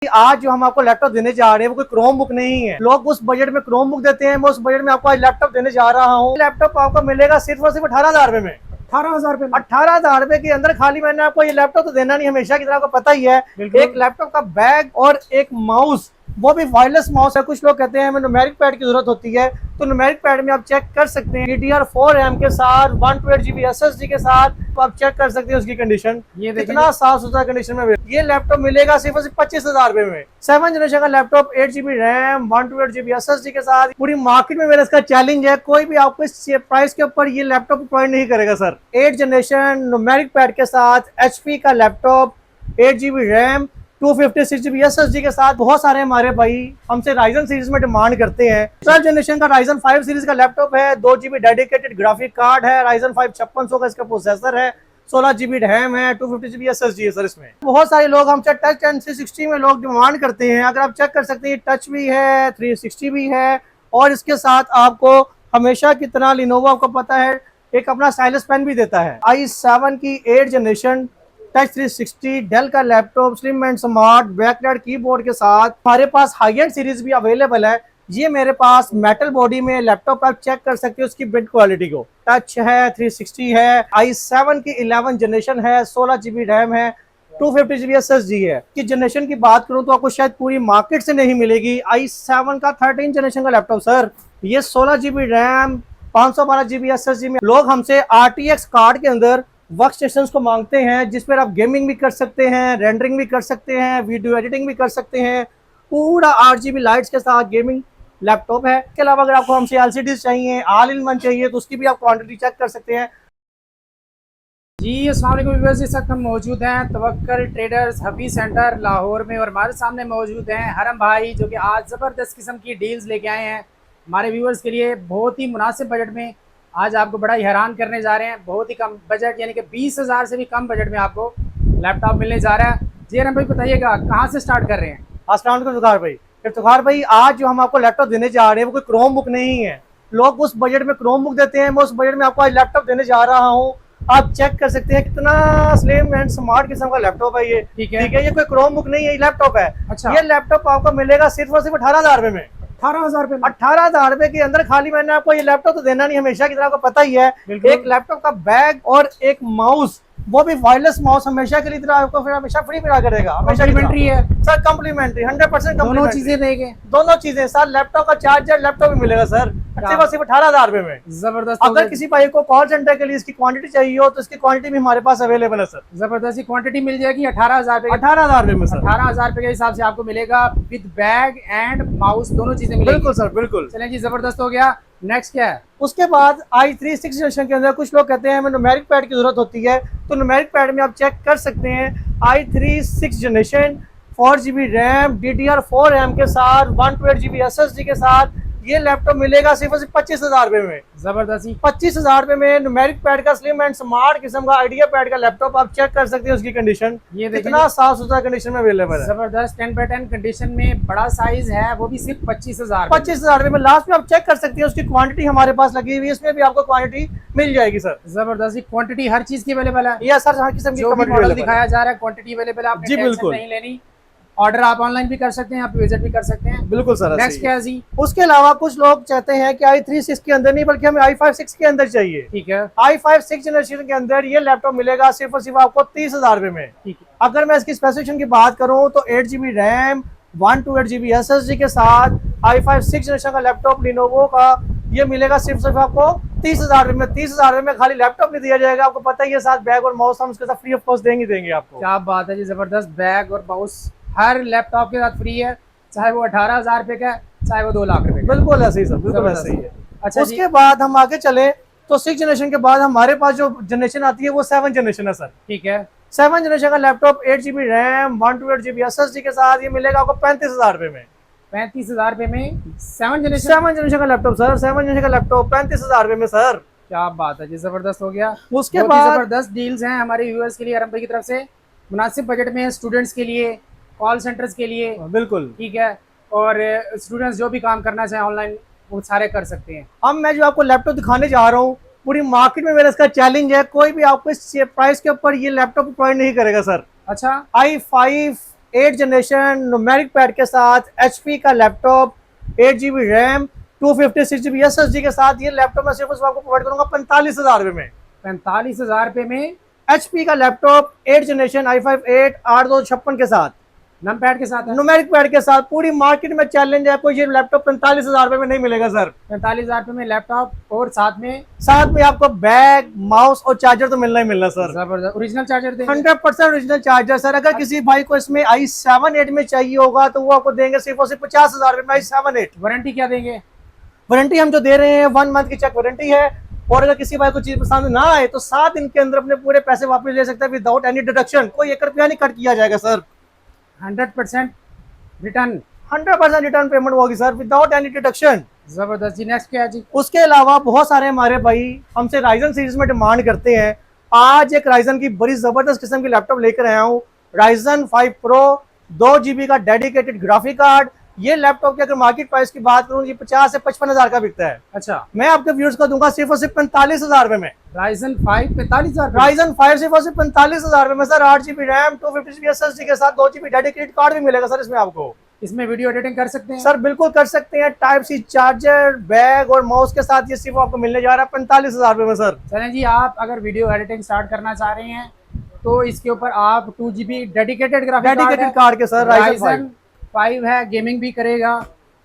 आज जो हम आपको लैपटॉप देने जा रहे हैं वो कोई क्रोम बुक नहीं है। लोग उस बजट में क्रोम बुक देते हैं, मैं उस बजट में आपको आज लैपटॉप देने जा रहा हूँ। लैपटॉप आपको मिलेगा सिर्फ और सिर्फ 18,000 रुपए में। 18,000 रुपए में 18,000 रुपए के अंदर खाली मैंने आपको ये लैपटॉप तो देना नहीं, हमेशा की तरह आपको पता ही है। एक लैपटॉप का बैग और एक माउस, वो भी वायरलेस माउस है। कुछ लोग कहते हैं हमें न्यूमेरिक पैड की जरूरत होती है, तो न्यूमेरिक पैड में आप चेक कर सकते हैं DDR4 रैम के साथ 128GB SSD के साथ, तो आप चेक कर सकते हैं उसकी कंडीशन। ये कितना साफ सुथरा कंडीशन में ये लैपटॉप मिलेगा सिर्फ 25,000 रुपए में। 7 जनरेशन का laptop 8GB RAM 128GB SSD के साथ। पूरी मार्केट में मेरा इसका चैलेंज है, कोई भी आपको इस प्राइस के ऊपर ये लैपटॉप प्रोवाइड नहीं करेगा सर। 8 जनरेशन न्यूमेरिक पैड के साथ HP का laptop 8GB RAM 256GB SSD के साथ। बहुत सारे हमारे भाई हमसे राइजन सीरीज में डिमांड करते हैं। 12 जनरेशन का राइजन 5 सीरीज का लैपटॉप है, 2GB डेडिकेटेड ग्राफिक कार्ड है, राइजन 5 5600 का इसका प्रोसेसर है, 16GB रैम है, 256GB SSD है सर। इसमें बहुत सारे लोग हमसे टच एंड 360 में लोग डिमांड करते हैं। अगर आप चेक कर सकते हैं, टच भी है, 360 भी है, और इसके साथ आपको हमेशा की तरह लिनोवो आपको पता है एक अपना स्टाइलस पेन भी देता है। i7 की 8 जनरेशन टच 360 डेल का laptop slim and smart backlight keyboard के साथ। हमारे पास हाई एंड सीरीज भी अवेलेबल है। ये मेरे पास मेटल बॉडी में लैपटॉप, आप चेक कर सकते हो उसकी बिल्ड क्वालिटी को। टच है, 360 है, i7 की 11 जनरेशन है, 16GB रैम है, 256GB SSD है। कि जनरेशन की बात करूं तो आपको शायद पूरी मार्केट से नहीं मिलेगी। i7 का 13 जनरेशन का लैपटॉप सर, ये 16GB रैम 512GB SSD में। लोग हमसे RTX कार्ड के अंदर वर्क स्टेशन को मांगते हैं, जिस पर आप गेमिंग भी कर सकते हैं, रेंडरिंग भी कर सकते हैं, वीडियो एडिटिंग भी कर सकते हैं। पूरा 8GB लाइट्स के साथ गेमिंग लैपटॉप है। इसके अलावा अगर आपको हमसे LCD चाहिए, ऑल इन वन चाहिए, तो उसकी भी आप क्वांटिटी चेक कर सकते हैं। जी अस्सलाम वालेकुम व्यूअर्स, इस वक्त हम मौजूद हैं तवक्कल ट्रेडर्स हफीज सेंटर लाहौर में, और हमारे सामने मौजूद हैं हरम भाई, जो कि आज ज़बरदस्त किस्म की डील्स लेके आए हैं हमारे व्यूअर्स के लिए। बहुत ही मुनासिब बजट में आज आपको बड़ा ही हैरान करने जा रहे हैं। बहुत ही कम बजट, यानी कि 20,000 से भी कम बजट में आपको लैपटॉप मिलने जा रहा है। जी हरम भाई बताइएगा, कहाँ से स्टार्ट कर रहे हैं? अस्सलाम वालेकुम इफ्तिखार भाई, आज जो हम आपको लैपटॉप देने जा रहे हैं वो कोई क्रोम बुक नहीं है। लोग उस बजट में क्रोम बुक देते हैं, मैं उस बजट में आपको आज लैपटॉप देने जा रहा हूँ। आप चेक कर सकते हैं कितना स्लिम एंड स्मार्ट किस्म का लैपटॉप है ये। ठीक है, ये कोई क्रोम बुक नहीं है, ये लैपटॉप है। अच्छा, ये लैपटॉप आपको मिलेगा सिर्फ और सिर्फ 18,000 रुपए में। 18,000 रुपए में 18,000 रुपए के अंदर खाली मैंने आपको ये लैपटॉप तो देना नहीं, हमेशा की तरह आपको पता ही है। एक लैपटॉप का बैग और एक माउस, वो भी वायरलेस माउस, हमेशा के लिए तरह आपको फिर हमेशा फ्री मिला करेगा। हमेशा कम्प्लीमेंट्री है सर, कम्प्लीमेंट्री 100% दोनों चीजें देंगे, दोनों चीजें सर। लैपटॉप का चार्जर लैपटॉप भी मिलेगा सर, सिर्फ 18,000 रुपए में। जबरदस्त। अगर किसी भाई को कॉल सेंटर के लिए इसकी क्वांटिटी चाहिए हो तो इसकी क्वांटिटी भी हमारे पास अवेलेबल है सर। जबरदस्त क्वांटिटी मिल जाएगी 18,000 रुपए। 18,000 रुपए में सर, 18,000 रुपए के हिसाब से आपको मिलेगा विद बैग एंड माउस, दोनों चीजें मिलेगी। बिल्कुल सर, बिल्कुल। चलें जी, जबरदस्त हो गया। नेक्स्ट क्या है? उसके बाद i3 6 जनरेशन के अंदर कुछ लोग कहते हैं हमें न्यूमेरिक पैड की जरूरत होती है, तो न्यूमेरिक पैड में आप चेक कर सकते हैं i3 6 generation 4GB RAM DDR4 RAM के साथ 128GB SSD के साथ। ये लैपटॉप मिलेगा सिर्फ 25,000 रुपए में। जबरदस्त। 25,000 रुपए में न्यूमेरिक पैड का स्लिम एंड स्मार्ट किस्म का आइडिया पैड का लैपटॉप, आप चेक कर सकते हैं उसकी कंडीशन। ये कितना साफ सुथरा कंडीशन में अवेलेबल है। जबरदस्त 10x10 कंडीशन में, बड़ा साइज है, वो भी सिर्फ 25,000 रुपए में। लास्ट में आप चेक कर सकते हैं उसकी क्वांटिटी हमारे पास लगी हुई है, इसमें भी आपको क्वांटिटी मिल जाएगी सर। जबरदस्त क्वांटिटी हर चीज की अवेलेबल है। यस सर, हर किस्म की मॉडल दिखाया जा रहा है, क्वांटिटी अवेलेबल है, आपने टेंशन नहीं लेनी। ऑर्डर आप ऑनलाइन भी कर सकते हैं, आप विजिट भी कर सकते हैं। बिल्कुल सर। नेक्स्ट क्या है जी? उसके अलावा कुछ लोग चाहते हैं कि i3 6 के अंदर नहीं, बल्कि हमें i5 6 के अंदर चाहिए। ठीक है, i5 6 जनरेशन के अंदर ये लैपटॉप मिलेगा सिर्फ और सिर्फ आपको 30,000 रुपए में। ठीक है, अगर मैं इसकी स्पेसिफिकेशन की बात करूं तो 8GB रैम 128GB SSD के साथ i5 6 जनरेशन का लैपटॉप लिनोवो का ये मिलेगा सिर्फ आपको 30,000 रुपए में। 30,000 रुपए में खाली लैपटॉप नहीं दिया जाएगा, आपको पता ही है, साथ बैग और माउस हम उसके साथ फ्री ऑफ कॉस्ट देंगे आपको। क्या बात है जी, जबरदस्त। बैग और माउस हर लैपटॉप के साथ फ्री है, चाहे वो 18,000 रुपए का, चाहे वो 2 लाख रुपए का। बिल्कुल ऐसे ही सर, बिल्कुल ऐसे ही है। अच्छा, उसके बाद हम आगे चले तो 6 जनरेशन के बाद हमारे पास जो जनरेशन आती है वो 7 जनरेशन है सर। ठीक है, 7 जनरेशन का laptop 8GB RAM 128GB SSD के साथ, ये मिलेगा आपको 35,000 रुपए में। 35,000 रुपए में 7 जनरेशन का लैपटॉप सर, 7 जनरेशन का लैपटॉप 35,000 रुपए में सर। क्या बात है जी, जबरदस्त हो गया। उसके बाद जबरदस्त डील्स हैं हमारे व्यूअर्स के लिए हरम भाई की तरफ से, मुनासिब बजट में, स्टूडेंट्स के लिए, कॉल सेंटर्स के लिए। बिल्कुल ठीक है, और स्टूडेंट्स जो भी काम करना चाहें ऑनलाइन वो सारे कर सकते हैं। अब मैं जो आपको लैपटॉप दिखाने जा रहा हूँ, पूरी मार्केट में मेरा इसका चैलेंज है, कोई भी आपको इस प्राइस के ऊपर ये लैपटॉप प्रोवाइड नहीं करेगा सर। अच्छा, i5 8 जनरेशन न्यूमेरिक पैड के साथ HP का laptop, 8 GB RAM, 256 GB SSD के साथ। ये लैपटॉप मैं सिर्फ आपको प्रोवाइड करूंगा 45,000 रुपए में। 45,000 रुपये में HP का लैपटॉप 8 जनरेशन i5 8 8 के साथ, नम पैड के साथ है। न्यूमेरिक पैड के साथ। पूरी मार्केट में चैलेंज है, आपको ये लैपटॉप 45,000 रुपए में नहीं मिलेगा सर। 45,000 रुपये में लैपटॉप और साथ में आपको बैग, माउस और चार्जर तो मिलना ही मिलना सर। जबरदस्त ओरिजिनल चार्जर देंगे। 100% ओरिजिनल चार्जर सर। अगर किसी भाई को इसमें i7 8 में चाहिए होगा तो वो आपको देंगे सिर्फ और सिर्फ 50,000 रुपए में i7 8। वारंटी क्या देंगे? वारंटी हम जो दे रहे हैं 1 मंथ की चेक वारंटी है। और अगर किसी भाई को चीज पसंद ना आए तो 7 दिन के अंदर अपने पूरे पैसे वापस ले सकता है विदाउट एनी डिडक्शन। कोई 1 रुपया नहीं कट किया जाएगा सर। 100% रिटर्न। 100% रिटर्न पेमेंट होगी सर विदाउट एनी डिडक्शन। जबरदस्त जी। नेक्स्ट क्या है जी? उसके अलावा बहुत सारे हमारे भाई हमसे राइजन सीरीज में डिमांड करते हैं। आज एक राइजन की बड़ी जबरदस्त किस्म की लैपटॉप लेकर आया हूँ, राइजन 5 प्रो, 2 GB का डेडिकेटेड ग्राफिक कार्ड। ये लैपटॉप की अगर मार्केट प्राइस की बात करूँ, ये 50 से 55,000 का बिकता है। अच्छा, मैं आपके व्यूअर्स को दूंगा सिर्फ और सिर्फ 45,000 रुपए में। राइजन 5 45,000। राइजन 5 सिर्फ और सिर्फ 45,000 रुपए में सर। 8 GB रैम, 256 SSD के साथ 2 GB डेडिकेटेड कार्ड भी मिलेगा सर इसमें आपको। इसमें वीडियो एडिटिंग कर सकते हैं सर बिल्कुल कर सकते हैं। टाइप सी चार्जर, बैग और माउस के साथ ये सिर्फ आपको मिलने जा रहा है 45,000 रुपए में सर। चलें जी, आप अगर वीडियो एडिटिंग स्टार्ट करना चाह रहे हैं तो इसके ऊपर आप 2 GB डेडिकेटेड डेडिकेटेड कार्ड के सर राइजन 5 है। गेमिंग भी करेगा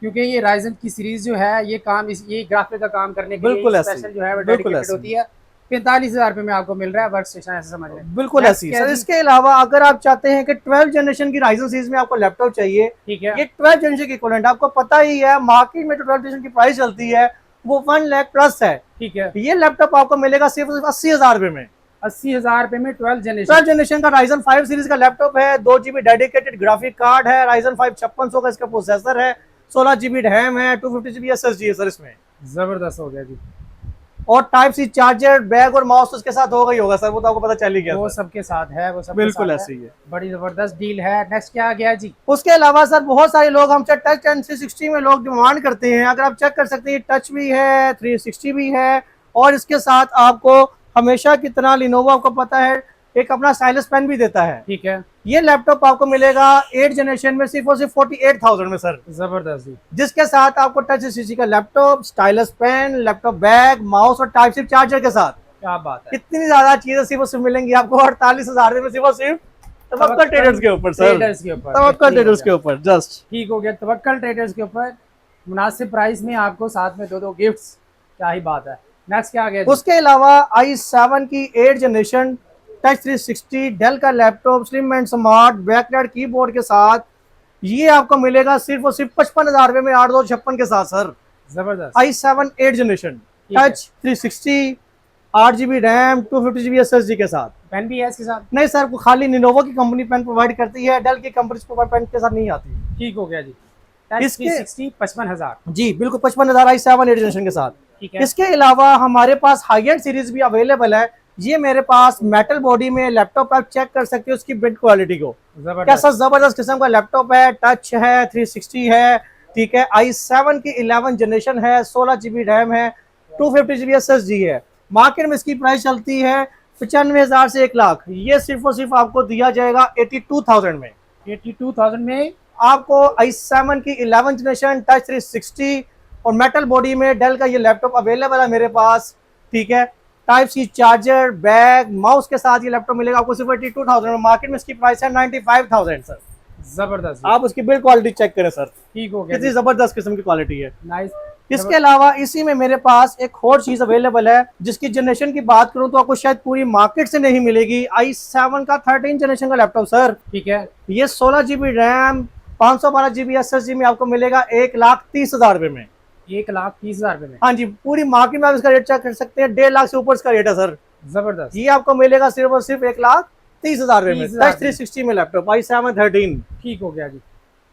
क्योंकि ये राइजन की सीरीज जो है ये ग्राफिक का काम करने के बिल्कुल लिए ऐसे स्पेशल जो है वो बिल्कुल डेडिकेटेड होती है। 45,000 रुपए में आपको मिल रहा है वर्क स्टेशन, ऐसे समझ लें। बिल्कुल ऐसी सर। इसके अलावा अगर आप चाहते हैं कि 12 जनरेशन की राइजन सीरीज में आपको लैपटॉप चाहिए, ठीक है, ये 12 जनरेशन की इक्विवेलेंट आपको पता ही है मार्केट में जो 12 जनरेशन की प्राइस चलती है वो 1 लाख प्लस है। ठीक है, ये लैपटॉप आपको मिलेगा सिर्फ 80,000 रुपए में। 80,000 रुपए में 12 जनरेशन का राइजन 5 सीरीज का लैपटॉप है। 2 GB डेडिकेटेड ग्राफिक कार्ड है, राइजन 5 5600 का इसका प्रोसेसर है, 16 GB रैम है, 256 GB SSD है सर इसमें। जबरदस्त हो गया जी। और टाइप सी चार्जर, बैग और माउस उसके साथ होगा ही होगा सर, वो तो आपको पता चल ही गया। वो सबके साथ है, वो सब बिल्कुल ऐसे ही है। बड़ी जबरदस्त डील है। नेक्स्ट क्या आ गया जी? उसके अलावा सर बहुत सारे लोग हमसे टच एंड 360 में लोग डिमांड करते हैं। अगर आप चेक कर सकते हैं, टच भी है, 360 भी है और इसके साथ आपको हमेशा की तरह लिनोवो आपको पता है एक अपना स्टाइलस पेन भी देता है। ठीक है, ये लैपटॉप आपको मिलेगा 8 जनरेशन में सिर्फ और सिर्फ 48,000 में सर। जबरदस्त जी। जिसके साथ आपको टच सीसी का laptop, stylus pen, laptop bag, mouse और टाइप सी चार्जर के साथ। क्या बात है, इतनी ज्यादा चीजें सिर्फ और सिर्फ मिलेंगी आपको 48,000 में सिर्फ और सिर्फ तवक्कल ट्रेडर्स के ऊपर सर। तवक्कल ट्रेडर्स के ऊपर जस्ट ठीक हो गया। तवक्कल ट्रेडर्स के ऊपर मुनासिब प्राइस में आपको साथ में 2 गिफ्ट्स, क्या ही बात है। नेक्स्ट क्या आ गया? उसके अलावा i7 की 8 जनरेशन टच 360 डेल का laptop slim and smart backlight keyboard के साथ ये आपको मिलेगा सिर्फ और सिर्फ 55,000 रुपए में 8 के साथ सर। जबरदस्त i7 8 generation touch 360 8 GB RAM 256 GB SSD के साथ। पेन भी है इसके साथ? नहीं सर, वो खाली लिनोवो की कंपनी पेन प्रोवाइड करती है, डेल की कंपनी पेन के साथ नहीं आती। ठीक हो गया जी। इसके 360 55,000 जी बिल्कुल 55,000 i7 8 जनरेशन के साथ। ठीक है। इसके अलावा हमारे पास हाई एंड सीरीज भी अवेलेबल है। ये मेरे पास मेटल बॉडी में लैपटॉप आप चेक कर सकते हो उसकी बिल्ड क्वालिटी को, कैसा जबरदस्त किस्म का लैपटॉप है। टच है, 360 है, ठीक है। i7 की 11 जनरेशन है, 16 GB रैम है, 256 GB SSD है। मार्केट में इसकी प्राइस चलती है 95,000 से 1 लाख। ये सिर्फ और सिर्फ आपको दिया जाएगा 82,000 में। 82,000 में आपको i7 की 11 जनरेशन टच 360 और मेटल बॉडी में डेल का ये लैपटॉप अवेलेबल है मेरे पास, ठीक है। Type C charger, bag, mouse के साथ ये लैपटॉप मिलेगा आपको सिर्फ 82,000 में। मार्केट में इसकी प्राइस है 95,000 सर। जबरदस्त, आप उसकी बिल्ड क्वालिटी चेक करें सर, ठीक हो गया। कितनी जबरदस्त किस्म की क्वालिटी है। नाइस। इसके अलावा इसी में मेरे पास एक और चीज अवेलेबल है जिसकी जनरेशन की बात करूं तो आपको शायद पूरी मार्केट से नहीं मिलेगी। i7 का 13 जनरेशन का लैपटॉप सर, ठीक है। ये 16 GB रैम 512 GB SSD में आपको मिलेगा 1,30,000 रुपए में। 1,30,000 रुपए में? हाँ जी, पूरी मार्केट में आप इसका रेट चेक कर सकते हैं, 1.5 लाख से ऊपर इसका रेट है सर। जबरदस्त। ये आपको मिलेगा सिर्फ और सिर्फ 1,30,000 रुपए में, टच 360 में लैपटॉप i7 13। ठीक हो गया जी।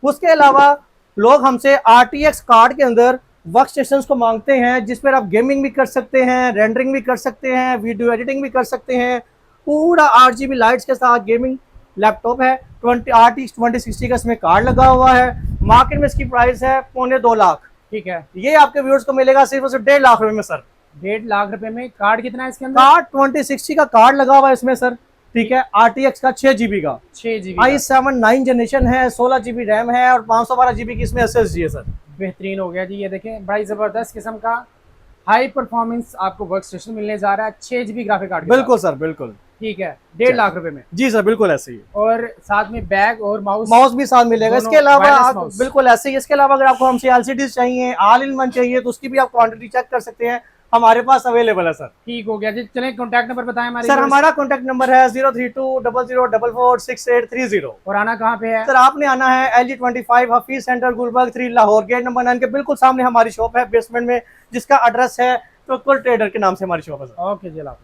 उसके अलावा लोग हमसे RTX कार्ड के अंदर वर्क स्टेशंस को मांगते हैं जिस पर आप गेमिंग भी कर सकते हैं, रेंडरिंग भी कर सकते हैं, वीडियो एडिटिंग भी कर सकते हैं। पूरा 8 GB लाइट्स के साथ गेमिंग लैपटॉप है। 20 2060 का इसमें कार्ड लगा हुआ है। मार्केट में इसकी प्राइस है 2.25 लाख। ठीक है। ये आपके व्यूअर्स को मिलेगा सिर्फ और सिर्फ 1.5 लाख रुपए में सर। 1.5 लाख रुपए में कार्ड कितना है इसके अंदर? कार्ड 2060 का कार्ड लगा हुआ है इसमें सर। ठीक है। RTX का 6 GB का 6 GB i7 9 जनरेशन है, 16 GB रैम है और 512 GB की इसमें SSD है सर। बेहतरीन हो गया जी। ये देखें बड़ा ही ज़बरदस्त किस्म का हाई परफॉर्मेंस आपको वर्क स्टेशन मिलने जा रहा है 6 GB ग्राफिक कार्ड के बिल्कुल सर, बिल्कुल। साथ। ठीक है, 1.5 लाख रुपए में। जी सर, बिल्कुल ऐसे ही। और साथ में बैग और माउस माउस भी साथ मिलेगा। दोनों इसके अलावा wireless आप mouse। बिल्कुल ऐसे ही, इसके अलावा अगर आपको हमसे LCD चाहिए, ऑल इन वन चाहिए, तो उसकी भी आप क्वांटिटी चेक कर सकते हैं, हमारे पास अवेलेबल है सर। ठीक हो गया जी। चलें कॉन्टैक्ट नंबर बताएं हमारे सर viewers। हमारा कॉन्टैक्ट नंबर है 0320044830। और आना कहाँ पे है? सर आपने आना है LG25 Hafeez center Gulberg 3 Lahore, gate number 9 के बिल्कुल सामने हमारी शॉप है बेसमेंट में, जिसका एड्रेस है तवक्कुल ट्रेडर के नाम से हमारी शॉप है सर। ओके जी।